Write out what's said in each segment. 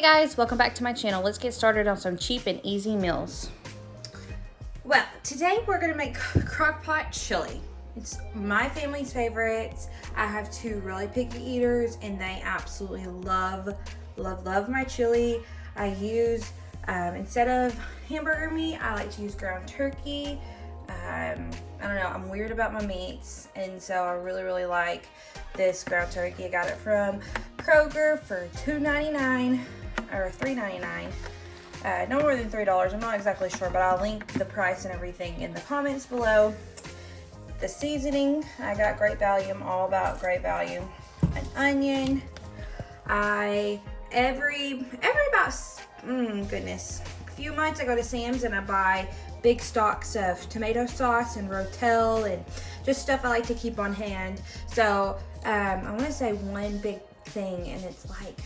guys, welcome back to my channel. Let's get started on some cheap and easy meals. Well, today we're gonna make crock pot chili. It's my family's favorites. I have two really picky eaters and they absolutely love my chili. I use, instead of hamburger meat, I like to use ground turkey. I don't know, I'm weird about my meats, and so I really like this ground turkey. I got it from Kroger for $2.99 or $3.99. No more than $3. I'm not exactly sure, but I'll link the price and everything in the comments below. The seasoning, I got great value. I'm all about great value. An onion. Every about a few months I go to Sam's and I buy big stalks of tomato sauce and Rotel and just stuff I like to keep on hand. So I want to say one big thing, and it's like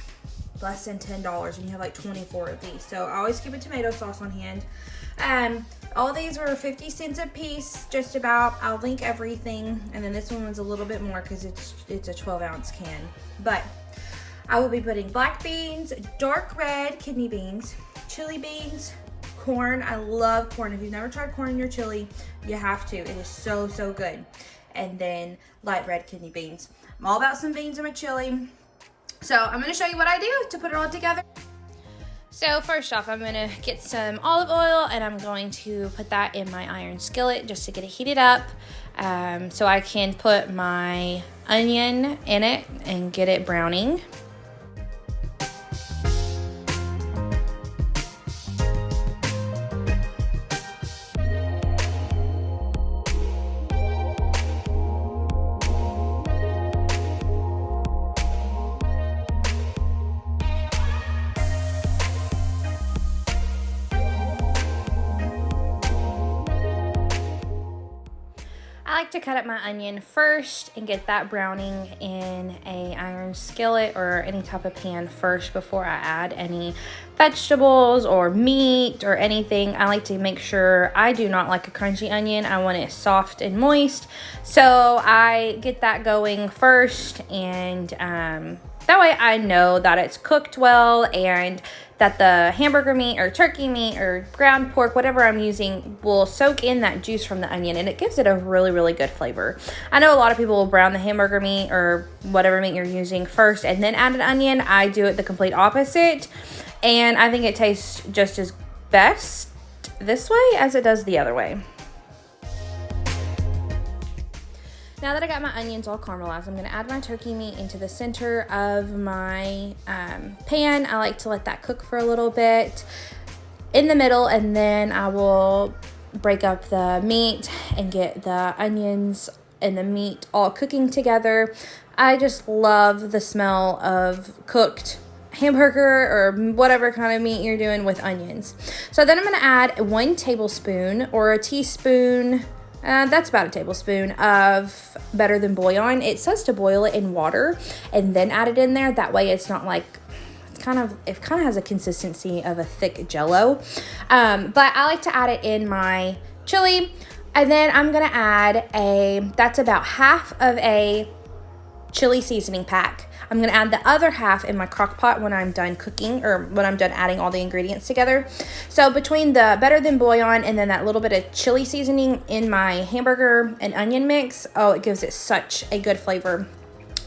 less than $10, and you have like 24 of these. So I always keep a tomato sauce on hand. All these were 50 cents a piece, just about. I'll link everything, and then this one was a little bit more because it's a 12-ounce can. But I will be putting black beans, dark red kidney beans, chili beans, corn. I love corn. If you've never tried corn in your chili, you have to. It is so good. And then light red kidney beans. I'm all about some beans in my chili. So I'm going to show you what I do to put it all together. So first off, I'm gonna get some olive oil and I'm going to put that in my iron skillet just to get it heated up, so I can put my onion in it and get it browning. I like to cut up my onion first and get that browning in a iron skillet or any type of pan first before I add any vegetables or meat or anything. I like to make sure I do not like a crunchy onion. I want it soft and moist. So I get that going first, and that way I know that it's cooked well and that the hamburger meat or turkey meat or ground pork, whatever I'm using, will soak in that juice from the onion, and it gives it a really good flavor. I know a lot of people will brown the hamburger meat or whatever meat you're using first and then add an onion. I do it the complete opposite, and I think it tastes just as best this way as it does the other way. Now that I got my onions all caramelized, I'm going to add my turkey meat into the center of my pan. I like to let that cook for a little bit in the middle, and then I will break up the meat and get the onions and the meat all cooking together. I just love the smell of cooked hamburger or whatever kind of meat you're doing with onions. So then I'm going to add 1 tablespoon or a teaspoon. That's about a tablespoon of better than bouillon. It says to boil it in water and then add it in there. That way it's not like, it kind of has a consistency of a thick jello. But I like to add it in my chili. And then I'm going to add that's about half of a chili seasoning pack. I'm going to add the other half in my crock pot when I'm done cooking, or when I'm done adding all the ingredients together. So between the better than bouillon and then that little bit of chili seasoning in my hamburger and onion mix, oh, it gives it such a good flavor.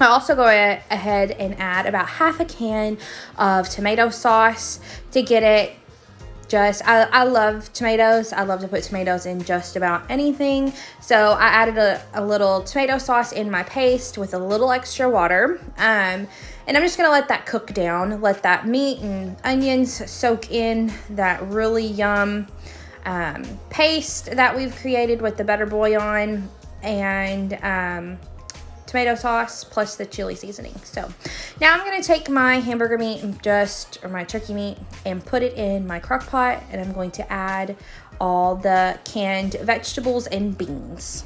I also go ahead and add about half a can of tomato sauce to get it I love tomatoes. I love to put tomatoes in just about anything. So I added a little tomato sauce in my paste with a little extra water. And I'm just going to let that cook down. Let that meat and onions soak in that really yum paste that we've created with the better bouillon and tomato sauce plus the chili seasoning. So now I'm going to take my hamburger meat or my turkey meat and put it in my crock pot, and I'm going to add all the canned vegetables and beans.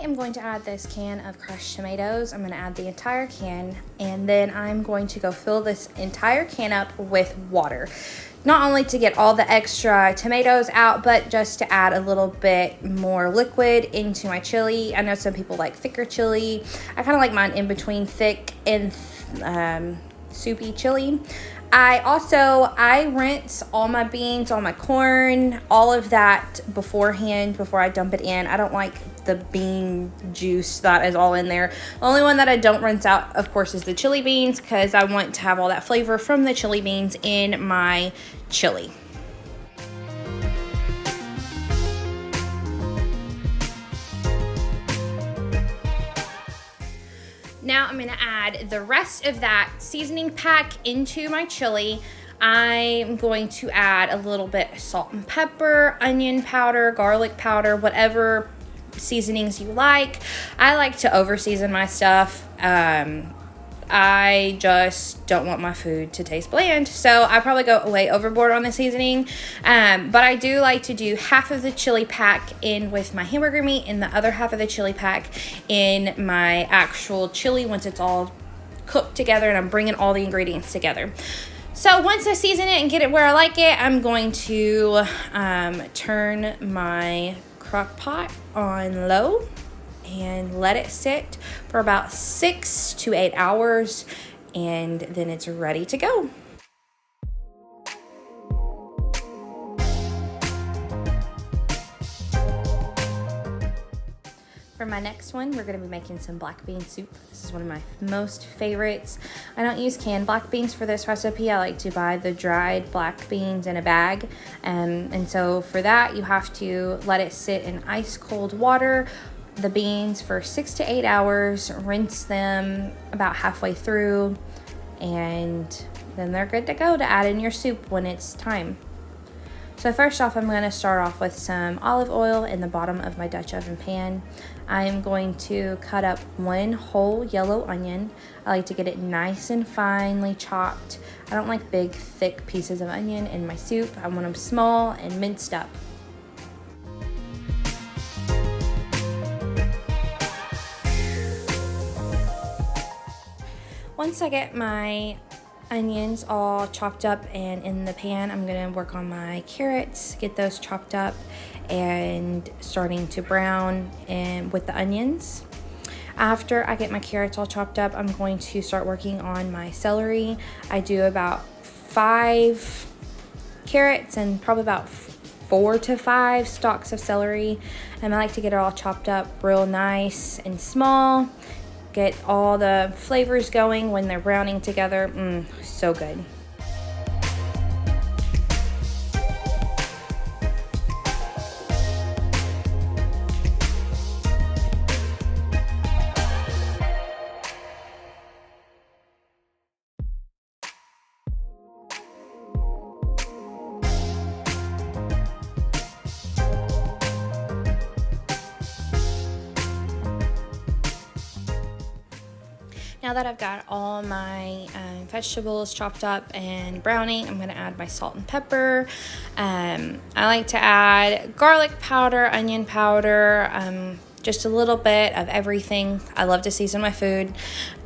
am going to add this can of crushed tomatoes. I'm going to add the entire can, and then I'm going to go fill this entire can up with water. Not only to get all the extra tomatoes out, but just to add a little bit more liquid into my chili. I know some people like thicker chili. I kind of like mine in between thick and soupy chili. I rinse all my beans, all my corn, all of that beforehand before I dump it in. I don't like the bean juice that is all in there. The only one that I don't rinse out, of course, is the chili beans, because I want to have all that flavor from the chili beans in my chili. Now I'm going to add the rest of that seasoning pack into my chili. I'm going to add a little bit of salt and pepper, onion powder, garlic powder, whatever seasonings you like. I like to over season my stuff. I just don't want my food to taste bland, so I probably go way overboard on the seasoning, but I do like to do half of the chili pack in with my hamburger meat and the other half of the chili pack in my actual chili once it's all cooked together and I'm bringing all the ingredients together. So once I season it and get it where I like it, I'm going to turn my crock pot on low and let it sit for about 6 to 8 hours, and then it's ready to go. For my next one, we're going to be making some black bean soup. This is one of my most favorites. I don't use canned black beans for this recipe. I like to buy the dried black beans in a bag. And so for that, you have to let it sit in ice cold water, the beans, for 6 to 8 hours, rinse them about halfway through, and then they're good to go to add in your soup when it's time. So first off, I'm going to start off with some olive oil in the bottom of my Dutch oven pan. I'm going to cut up 1 whole yellow onion. I like to get it nice and finely chopped. I don't like big, thick pieces of onion in my soup. I want them small and minced up. Once I get my onions all chopped up and in the pan, I'm going to work on my carrots, get those chopped up and starting to brown and with the onions. After I get my carrots all chopped up, I'm going to start working on my celery. I do about 5 carrots and probably about 4 to 5 stalks of celery, and I like to get it all chopped up real nice and small. Get all the flavors going when they're browning together. So good. Now that I've got all my vegetables chopped up and browning, I'm going to add my salt and pepper. I like to add garlic powder, onion powder, just a little bit of everything. I love to season my food.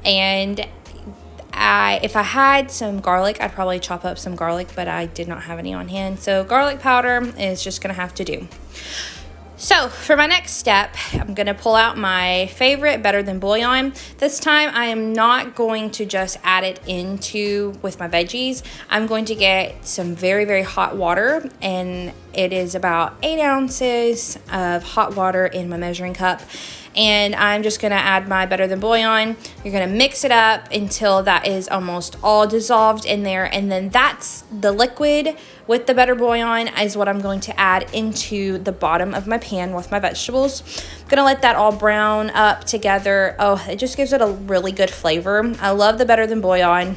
And if I had some garlic, I'd probably chop up some garlic, but I did not have any on hand. So garlic powder is just going to have to do. So for my next step, I'm going to pull out my favorite Better Than Bouillon. This time I am not going to just add it into with my veggies. I'm going to get some very, very hot water, and it is about 8 ounces of hot water in my measuring cup. And I'm just going to add my Better Than Bouillon. You're going to mix it up until that is almost all dissolved in there. And then that's the liquid with the Better Bouillon is what I'm going to add into the bottom of my pan with my vegetables. I'm going to let that all brown up together. Oh, it just gives it a really good flavor. I love the Better Than Bouillon.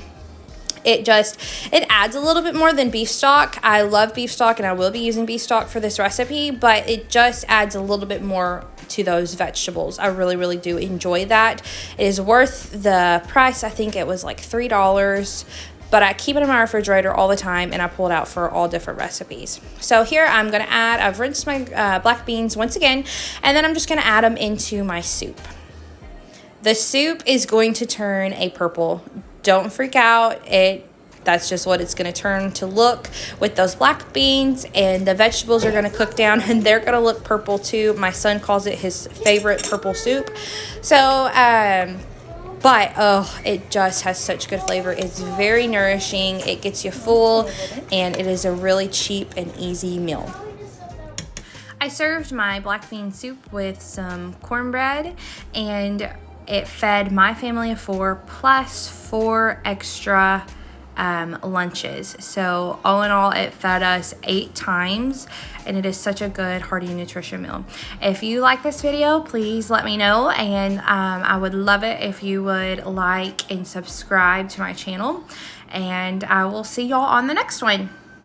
It adds a little bit more than beef stock. I love beef stock and I will be using beef stock for this recipe, but it just adds a little bit more to those vegetables. I really, really do enjoy that. It is worth the price. I think it was like $3 but I keep it in my refrigerator all the time, and I pull it out for all different recipes. So here I'm gonna add, I've rinsed my black beans once again, and then I'm just gonna add them into my soup. The soup is going to turn a purple. Don't freak out. That's just what it's going to turn to look with those black beans, and the vegetables are going to cook down and they're going to look purple too. My son calls it his favorite purple soup. So, but oh, it just has such good flavor. It's very nourishing. It gets you full, and it is a really cheap and easy meal. I served my black bean soup with some cornbread, and it fed my family of 4 plus 4 extra lunches. So all in all, it fed us 8 times, and it is such a good hearty nutrition meal. If you like this video, please let me know, and I would love it if you would like and subscribe to my channel, and I will see y'all on the next one.